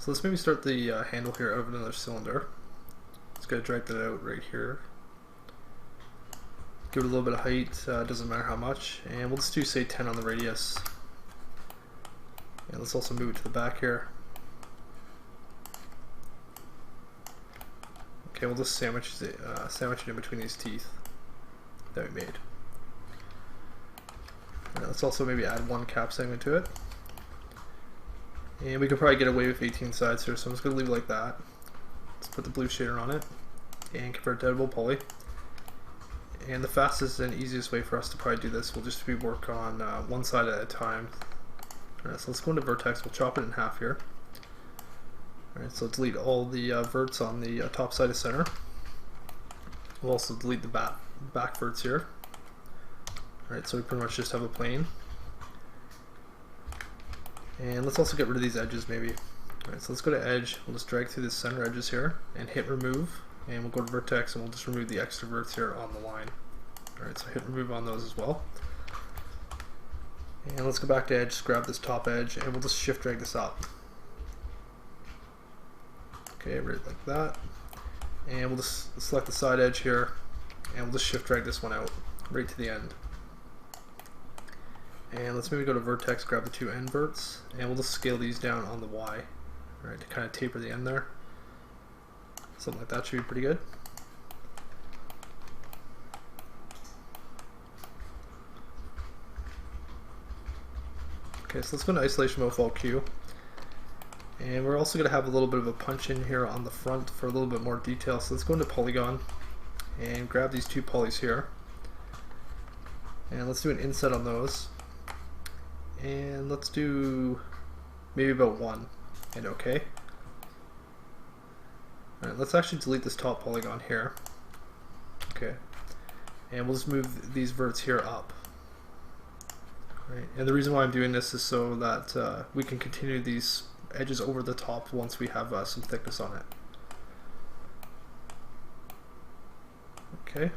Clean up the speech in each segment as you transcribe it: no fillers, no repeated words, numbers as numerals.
So let's maybe start the handle here out of another cylinder. Let's go drag that out right here. Give it a little bit of height, doesn't matter how much, and we'll just do say 10 on the radius. And let's also move it to the back here. Okay, we'll just sandwich it in between these teeth that we made. And let's also maybe add one cap segment to it. And we could probably get away with 18 sides here, so I'm just going to leave it like that. Let's put the blue shader on it and convert to editable poly. And the fastest and easiest way for us to probably do this will just be work on one side at a time. Alright, so let's go into vertex, we'll chop it in half here. Alright, so delete all the verts on the top side of center. We'll also delete the back verts here. Alright, so we pretty much just have a plane. And let's also get rid of these edges maybe. Alright, so let's go to edge, we'll just drag through the center edges here and hit remove. And we'll go to vertex and we'll just remove the extra verts here on the line. Alright, so hit remove on those as well. And let's go back to edge, grab this top edge, and we'll just shift drag this up. Okay, right like that. And we'll just select the side edge here, and we'll just shift drag this one out, right to the end. And let's maybe go to vertex, grab the two end verts, and we'll just scale these down on the Y, right, to kind of taper the end there. Something like that should be pretty good. Okay, so let's go to isolation mode with Alt Q. And we're also going to have a little bit of a punch in here on the front for a little bit more detail. So let's go into polygon and grab these two polys here. And let's do an inset on those. And let's do maybe about 1 and OK. Alright, let's actually delete this top polygon here. Okay. And we'll just move these verts here up. Right. And the reason why I'm doing this is so that we can continue these edges over the top once we have some thickness on it. Okay.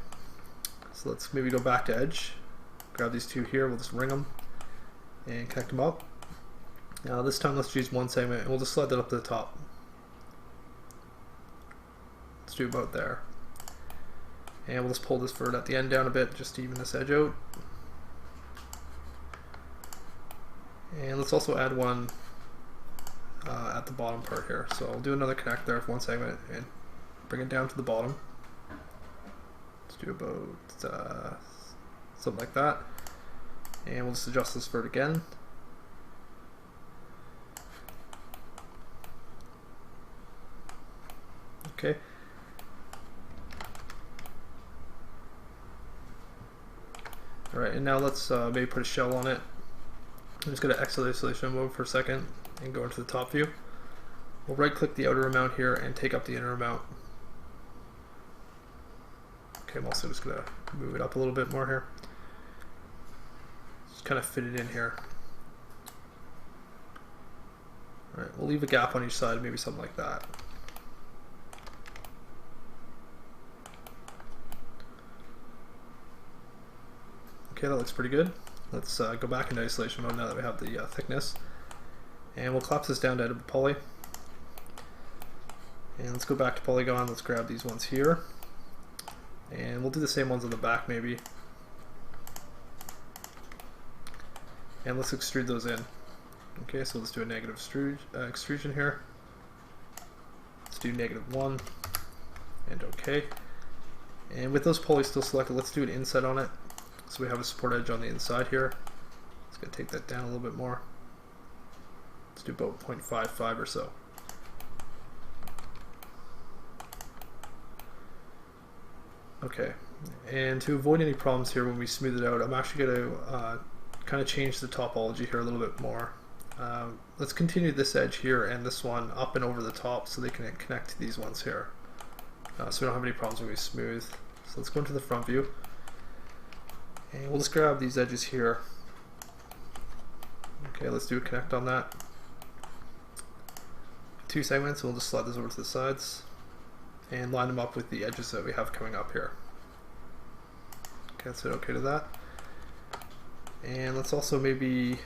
So let's maybe go back to edge. Grab these two here, we'll just ring them and connect them up. Now this time let's use one segment and we'll just slide that up to the top. Let's do about there. And we'll just pull this vert at the end down a bit just to even this edge out. And let's also add one at the bottom part here. So I'll do another connect there with one segment and bring it down to the bottom. Let's do about something like that. And we'll just adjust this vert again. Okay. Alright, and now let's maybe put a shell on it. I'm just going to exit isolation mode for a second and go into the top view. We'll right click the outer amount here and take up the inner amount. Okay, I'm also just going to move it up a little bit more here. Just kind of fit it in here. Alright, we'll leave a gap on each side, maybe something like that. Okay, that looks pretty good. Let's go back into isolation mode now that we have the thickness. And we'll collapse this down to editable poly. And let's go back to polygon, let's grab these ones here. And we'll do the same ones on the back maybe. And let's extrude those in. Okay, so let's do a negative extrusion here. Let's do -1 and OK. And with those polys still selected, let's do an inset on it. So we have a support edge on the inside here. Let's go take that down a little bit more. Let's do about 0.55 or so. Okay, and to avoid any problems here when we smooth it out, I'm actually going to kind of change the topology here a little bit more. Let's continue this edge here and this one up and over the top so they can connect to these ones here. So we don't have any problems when we smooth. So let's go into the front view. And we'll just grab these edges here. Okay, let's do a connect on that. Two segments, and we'll just slide those over to the sides and line them up with the edges that we have coming up here. Okay, let's hit OK to that. And let's also maybe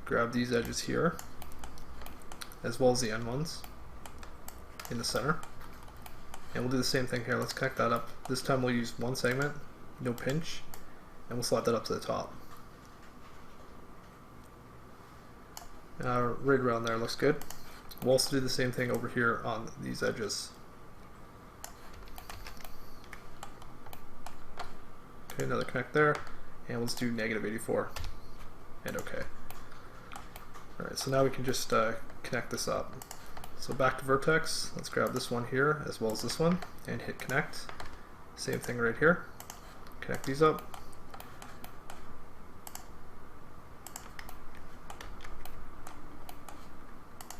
grab these edges here. as well as the end ones in the center. And we'll do the same thing here. Let's connect that up. This time we'll use one segment, no pinch, and we'll slide that up to the top. Right around there looks good. We'll also do the same thing over here on these edges. Okay, another connect there, and let's do -84, and okay. Alright, so now we can just connect this up. So back to vertex, let's grab this one here as well as this one and hit connect. Same thing right here. Connect these up.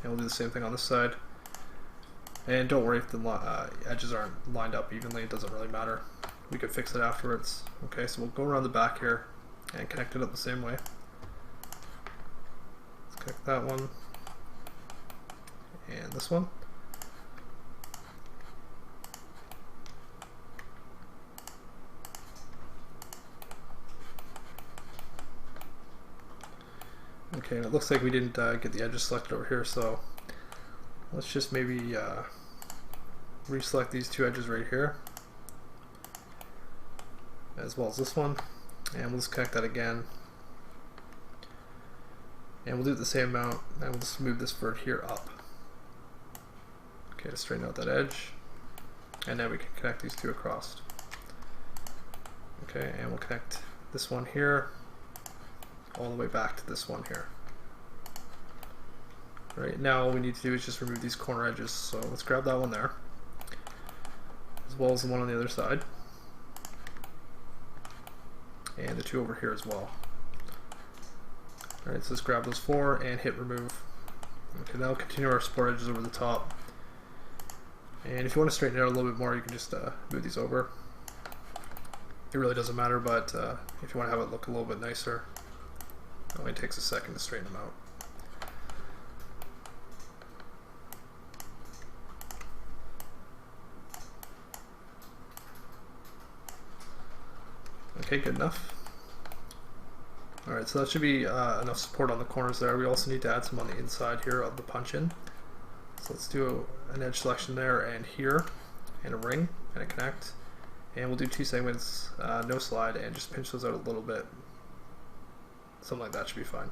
And we'll do the same thing on this side. And don't worry if the edges aren't lined up evenly, it doesn't really matter. We could fix it afterwards. Okay, so we'll go around the back here and connect it up the same way. Let's connect that one. And this one. Okay, and it looks like we didn't get the edges selected over here, so let's just maybe reselect these two edges right here, as well as this one, and we'll just connect that again. And we'll do it the same amount, and we'll just move this vert here up. Okay, to straighten out that edge, and now we can connect these two across. Okay, and we'll connect this one here all the way back to this one here. Right, now all we need to do is just remove these corner edges, so let's grab that one there, as well as the one on the other side, and the two over here as well. Alright, so let's grab those four and hit remove. Okay, now we'll continue our support edges over the top. And if you want to straighten it out a little bit more, you can just move these over. It really doesn't matter, but if you want to have it look a little bit nicer, it only takes a second to straighten them out. Okay, good enough. Alright, so that should be enough support on the corners there. We also need to add some on the inside here of the punch-in. So let's do an edge selection there and here, and a ring, and a connect. And we'll do two segments, no slide, and just pinch those out a little bit. Something like that should be fine.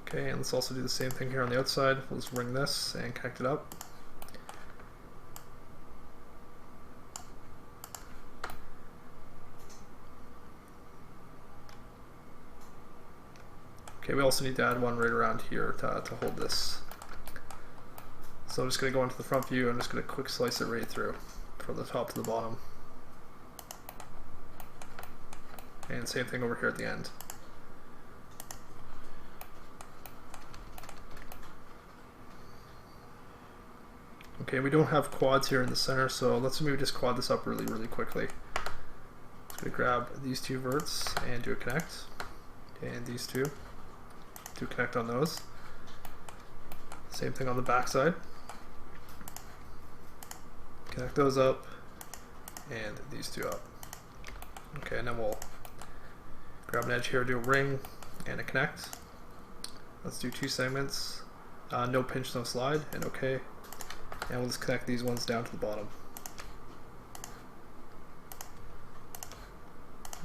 Okay, and let's also do the same thing here on the outside. We'll just ring this and connect it up. Okay, we also need to add one right around here to hold this. So I'm just going to go into the front view. I'm just going to quick slice it right through from the top to the bottom. And same thing over here at the end. Okay, we don't have quads here in the center, so let's maybe just quad this up really quickly. Just going to grab these two verts and do a connect, and these two. Do a connect on those. Same thing on the back side. Connect those up, and these two up. Okay, and then we'll grab an edge here, do a ring and a connect. Let's do two segments, no pinch, no slide, and okay. And we'll just connect these ones down to the bottom.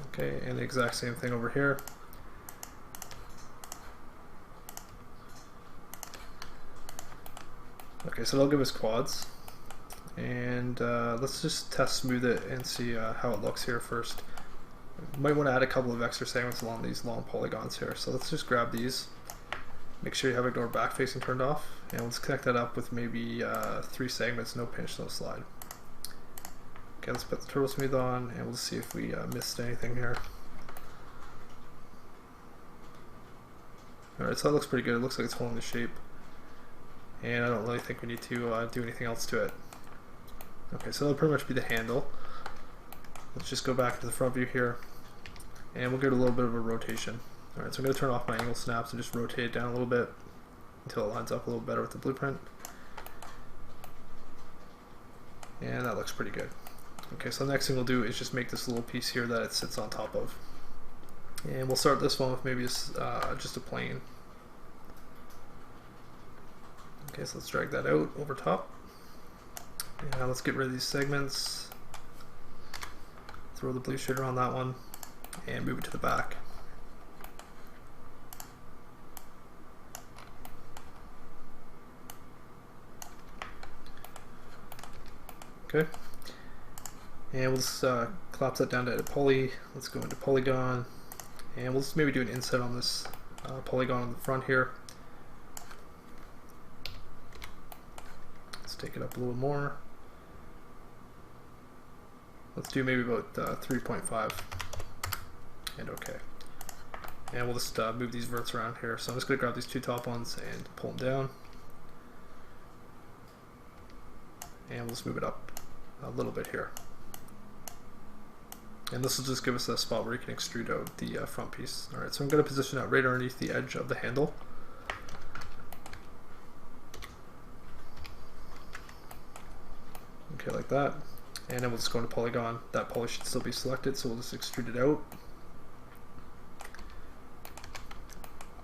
Okay, and the exact same thing over here. Okay, so that'll give us quads. And let's just test smooth it and see how it looks here first. Might want to add a couple of extra segments along these long polygons here. So let's just grab these. Make sure you have ignore back facing turned off. And let's connect that up with maybe 3 segments, no pinch, no slide. Okay, let's put the turbo smooth on and we'll see if we missed anything here. Alright, so that looks pretty good. It looks like it's holding the shape. And I don't really think we need to do anything else to it. Okay, so that'll pretty much be the handle. Let's just go back to the front view here, and we'll get a little bit of a rotation. Alright, so I'm going to turn off my angle snaps and just rotate it down a little bit until it lines up a little better with the blueprint. And that looks pretty good. Okay, so the next thing we'll do is just make this little piece here that it sits on top of. And we'll start this one with maybe just a plane. Okay, so let's drag that out over top. And now let's get rid of these segments. Throw the blue shader on that one and move it to the back. Okay, and we'll just collapse that down to edit poly. Let's go into polygon, and we'll just maybe do an inset on this polygon on the front here. Let's take it up a little more. Let's do maybe about 3.5, and okay. And we'll just move these verts around here. So I'm just going to grab these two top ones and pull them down, and we'll just move it up a little bit here. And this will just give us a spot where you can extrude out the front piece. Alright, so I'm going to position that right underneath the edge of the handle. Okay, like that. And then we'll just go into polygon. That poly should still be selected, so we'll just extrude it out.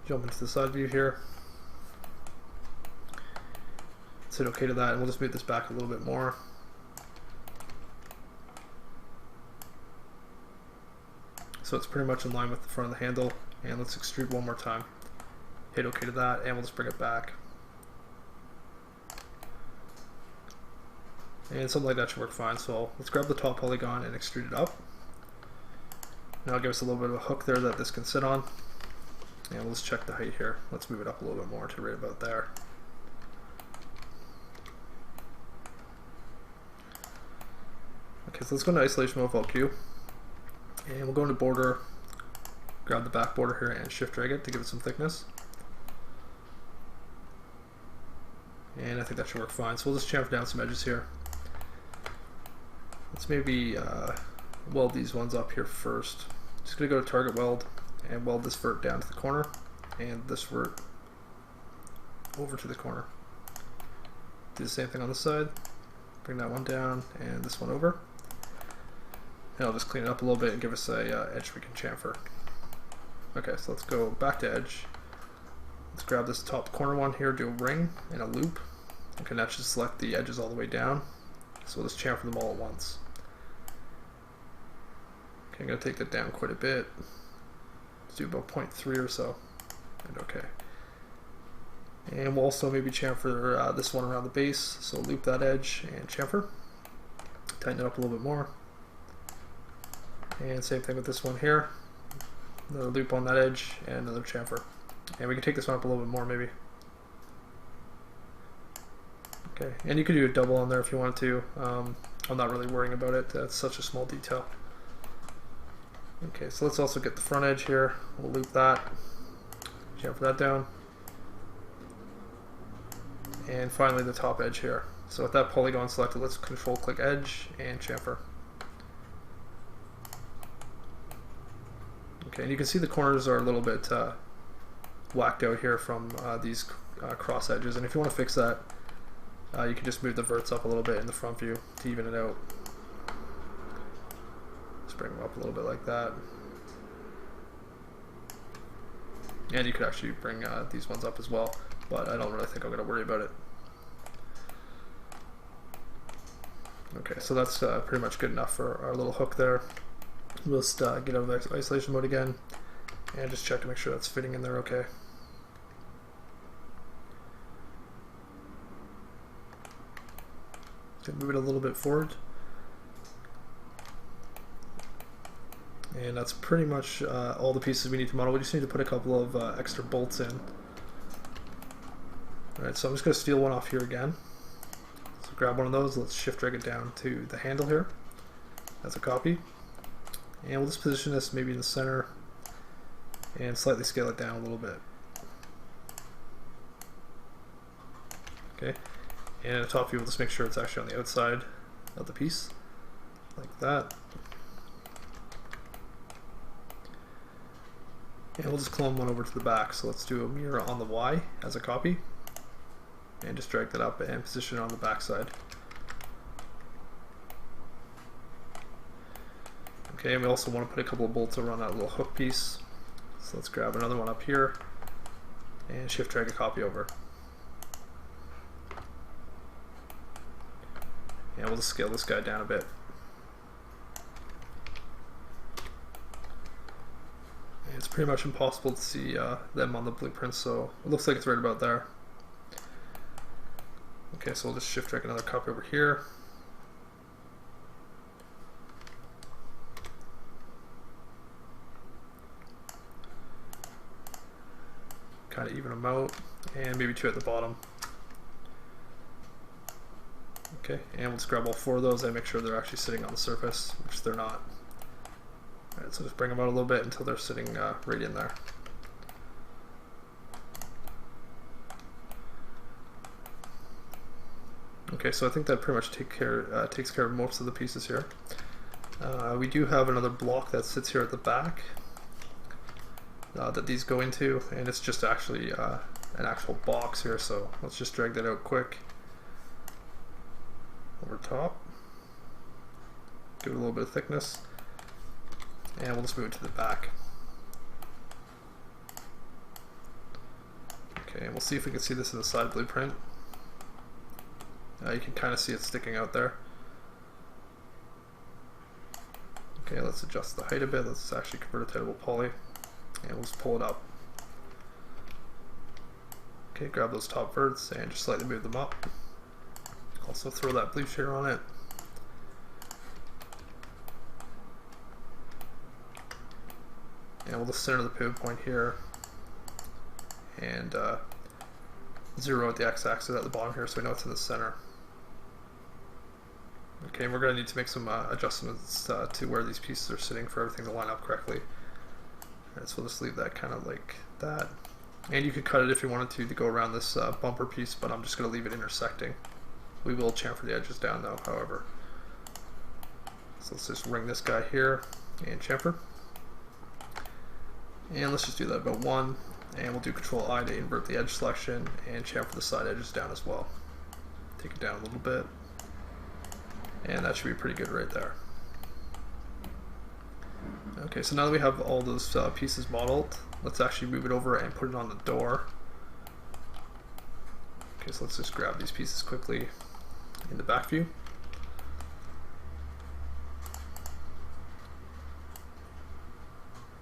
Jump into the side view here. Let's hit OK to that, and we'll just move this back a little bit more. So it's pretty much in line with the front of the handle, and let's extrude one more time. Hit OK to that, and we'll just bring it back. And something like that should work fine. So let's grab the top polygon and extrude it up. Now it'll give us a little bit of a hook there that this can sit on. And we'll just check the height here. Let's move it up a little bit more to right about there. Okay, so let's go into isolation mode, Alt Q. And we'll go into border, grab the back border here and shift drag it to give it some thickness. And I think that should work fine. So we'll just chamfer down some edges here. Let's maybe weld these ones up here first. Just gonna go to target weld and weld this vert down to the corner and this vert over to the corner. Do the same thing on this side. Bring that one down and this one over. And I'll just clean it up a little bit and give us a edge we can chamfer. Okay, so let's go back to edge. Let's grab this top corner one here, do a ring and a loop. Okay, that should select the edges all the way down. So we'll just chamfer them all at once. Okay, I'm going to take that down quite a bit. Let's do about 0.3 or so. And okay. And we'll also maybe chamfer this one around the base. So loop that edge and chamfer. Tighten it up a little bit more. And same thing with this one here. Another loop on that edge and another chamfer. And we can take this one up a little bit more maybe. Okay, and you could do a double on there if you wanted to. I'm not really worrying about it. That's such a small detail. Okay, so let's also get the front edge here. We'll loop that, chamfer that down. And finally the top edge here. So with that polygon selected, let's control click edge and chamfer. Okay, and you can see the corners are a little bit whacked out here from these cross edges, and if you want to fix that, you can just move the verts up a little bit in the front view to even it out. Just bring them up a little bit like that. And you could actually bring these ones up as well, but I don't really think I'm going to worry about it. Okay, so that's pretty much good enough for our little hook there. We'll just get out of isolation mode again and just check to make sure that's fitting in there okay. Move it a little bit forward. And that's pretty much all the pieces we need to model. We just need to put a couple of extra bolts in. Alright, so I'm just going to steal one off here again. So grab one of those, let's shift drag it down to the handle here. That's a copy. And we'll just position this maybe in the center and slightly scale it down a little bit. Okay, and in the top view, we'll just make sure it's actually on the outside of the piece, like that. And we'll just clone one over to the back. So let's do a mirror on the Y as a copy, and just drag that up and position it on the back side. Okay, and we also want to put a couple of bolts around that little hook piece. So let's grab another one up here and shift drag a copy over. And we'll just scale this guy down a bit. And it's pretty much impossible to see them on the blueprint, so it looks like it's right about there. Okay, so we'll just shift drag another copy over here. Kind of even them out, and maybe 2 at the bottom. Okay, and we'll just grab all 4 of those and make sure they're actually sitting on the surface, which they're not. Alright, so just bring them out a little bit until they're sitting right in there. Okay, so I think that pretty much takes care of most of the pieces here. We do have another block that sits here at the back that these go into, and it's just actually an actual box here, so let's just drag that out quick over top, give it a little bit of thickness, and we'll just move it to the back. Okay, and we'll see if we can see this in the side blueprint. You can kind of see it sticking out there. Okay, let's adjust the height a bit. Let's actually convert it to editable poly, and we'll just pull it up. Okay, grab those top verts and just slightly move them up. Also throw that blue shader on it. And we'll just center the pivot point here and zero out the x-axis at the bottom here so we know it's in the center. Okay, and we're going to need to make some adjustments to where these pieces are sitting for everything to line up correctly. Alright, so we'll just leave that kind of like that. And you could cut it if you wanted to go around this bumper piece, but I'm just going to leave it intersecting. We will chamfer the edges down though, however. So let's just ring this guy here and chamfer. And let's just do that about 1. And we'll do Control I to invert the edge selection and chamfer the side edges down as well. Take it down a little bit. And that should be pretty good right there. Okay, so now that we have all those pieces modeled, let's actually move it over and put it on the door. Okay, so let's just grab these pieces quickly in the back view.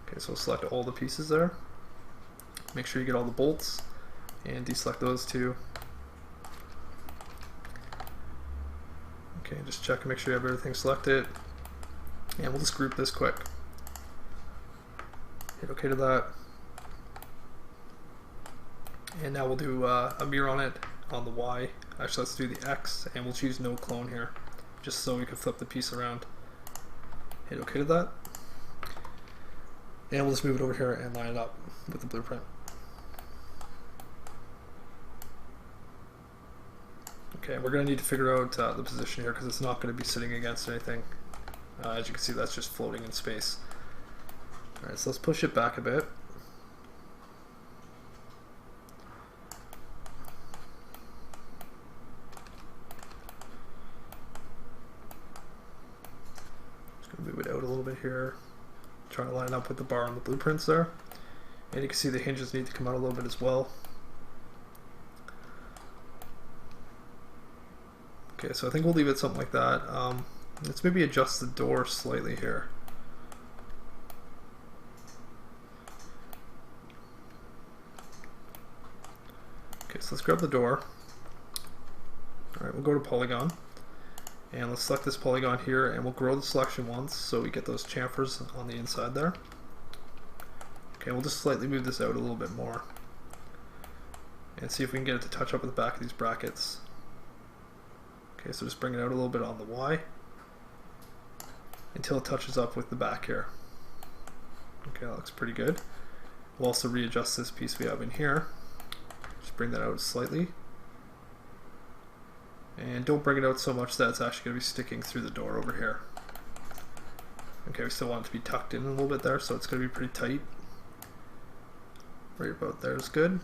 Okay, so select all the pieces there. Make sure you get all the bolts and deselect those two. Okay, just check and make sure you have everything selected. And we'll just group this quick. Hit OK to that. And now we'll do a mirror on it on the Y. Actually, let's do the X, and we'll choose no clone here, just so we can flip the piece around. Hit OK to that. And we'll just move it over here and line it up with the blueprint. Okay, we're going to need to figure out the position here because it's not going to be sitting against anything. As you can see, that's just floating in space. Alright, so let's push it back a bit. Just going to move it out a little bit here. Try to line up with the bar on the blueprints there. And you can see the hinges need to come out a little bit as well. Okay, so I think we'll leave it something like that. Let's maybe adjust the door slightly here. Okay, so let's grab the door. Alright, we'll go to polygon. And let's select this polygon here, and we'll grow the selection once so we get those chamfers on the inside there. Okay, we'll just slightly move this out a little bit more. And see if we can get it to touch up with the back of these brackets. Okay, so just bring it out a little bit on the Y until it touches up with the back here. Okay, that looks pretty good. We'll also readjust this piece we have in here. Just bring that out slightly. And don't bring it out so much that it's actually going to be sticking through the door over here. Okay, we still want it to be tucked in a little bit there, so it's going to be pretty tight. Right about there is good.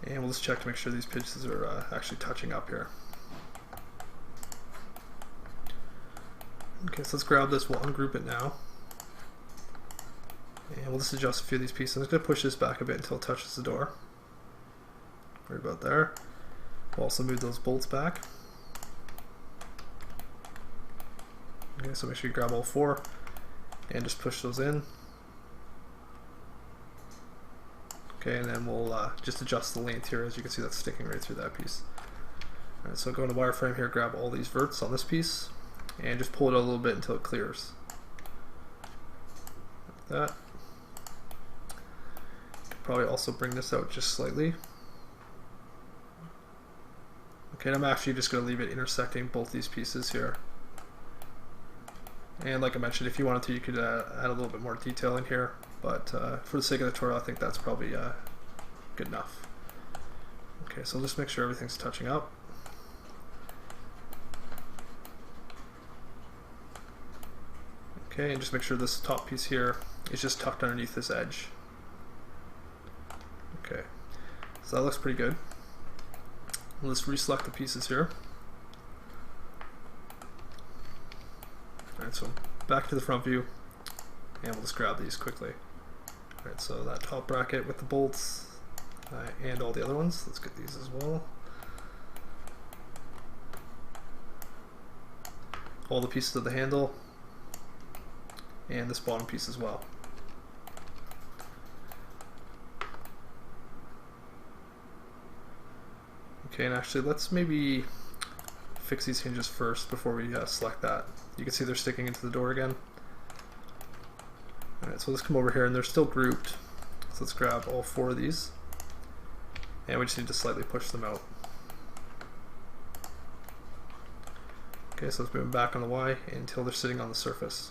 And we'll just check to make sure these pieces are actually touching up here. Okay, so let's grab this, we'll ungroup it now. And we'll just adjust a few of these pieces. I'm just going to push this back a bit until it touches the door. Right about there. We'll also move those bolts back. Okay, so make sure you grab all four and just push those in. Okay, and then we'll just adjust the length here. As you can see, that's sticking right through that piece. Alright, so go into wireframe here, grab all these verts on this piece, and just pull it out a little bit until it clears. Like that. Probably also bring this out just slightly. Okay, and I'm actually just going to leave it intersecting both these pieces here. And like I mentioned, if you wanted to, you could add a little bit more detail in here, but for the sake of the tutorial, I think that's probably good enough. Okay, so just make sure everything's touching up. Okay, and just make sure this top piece here is just tucked underneath this edge. Okay, so that looks pretty good. Let's reselect the pieces here. Alright, so back to the front view, and we'll just grab these quickly. Alright, so that top bracket with the bolts and all the other ones, let's get these as well. All the pieces of the handle, and this bottom piece as well. Okay, and actually let's maybe fix these hinges first before we select that. You can see they're sticking into the door again. Alright, so let's come over here, and they're still grouped. So let's grab all four of these, and we just need to slightly push them out. Okay, so let's move them back on the Y until they're sitting on the surface.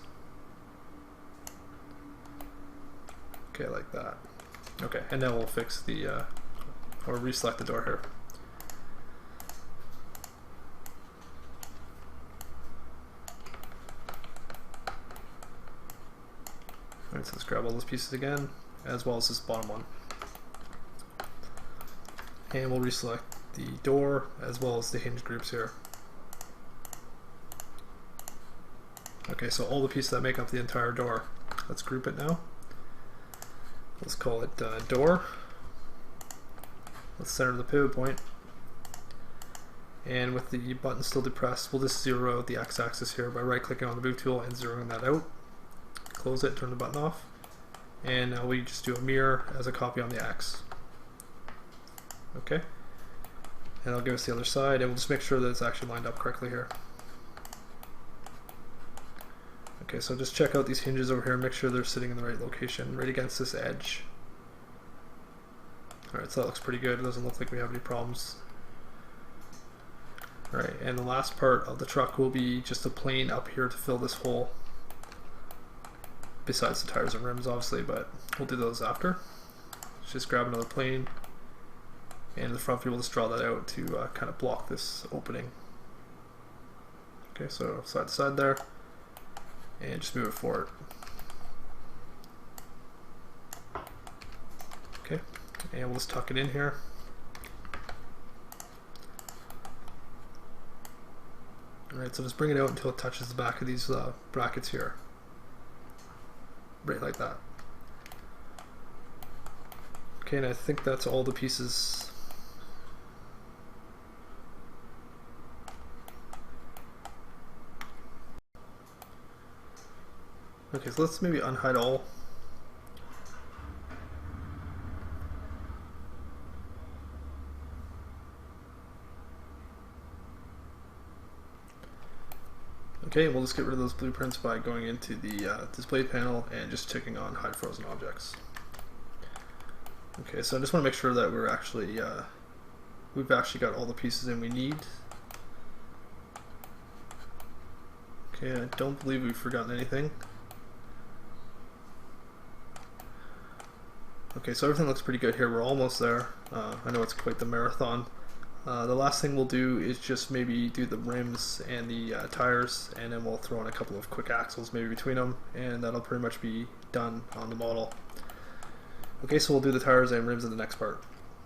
Okay, like that. Okay, and now we'll fix the, or reselect the door here. Alright, so let's grab all those pieces again, as well as this bottom one. And we'll reselect the door, as well as the hinge groups here. Okay, so all the pieces that make up the entire door. Let's group it now. Let's call it door. Let's center the pivot point. And with the button still depressed, we'll just zero out the x-axis here by right-clicking on the move tool and zeroing that out. Close it, turn the button off, and now we just do a mirror as a copy on the X. Okay, and I'll give us the other side, and we'll just make sure that it's actually lined up correctly here. Okay, so just check out these hinges over here and make sure they're sitting in the right location, right against this edge. Alright, so that looks pretty good. It doesn't look like we have any problems. Alright, and the last part of the truck will be just a plane up here to fill this hole. Besides the tires and rims, obviously, but we'll do those after. Let's just grab another plane, and in the front view we'll just draw that out to kind of block this opening. Okay, so side to side there, and just move it forward. Okay, and we'll just tuck it in here. Alright, so just bring it out until it touches the back of these brackets here. Right like that. Okay, and I think that's all the pieces. Okay, so let's maybe unhide all. Okay, we'll just get rid of those blueprints by going into the display panel and just checking on hide frozen objects. Okay, so I just want to make sure that we're actually we've actually got all the pieces in we need. Okay, I don't believe we've forgotten anything. Okay, so everything looks pretty good here. We're almost there. I know it's quite the marathon. The last thing we'll do is just maybe do the rims and the tires, and then we'll throw in a couple of quick axles maybe between them, and that'll pretty much be done on the model. Okay, so we'll do the tires and rims in the next part.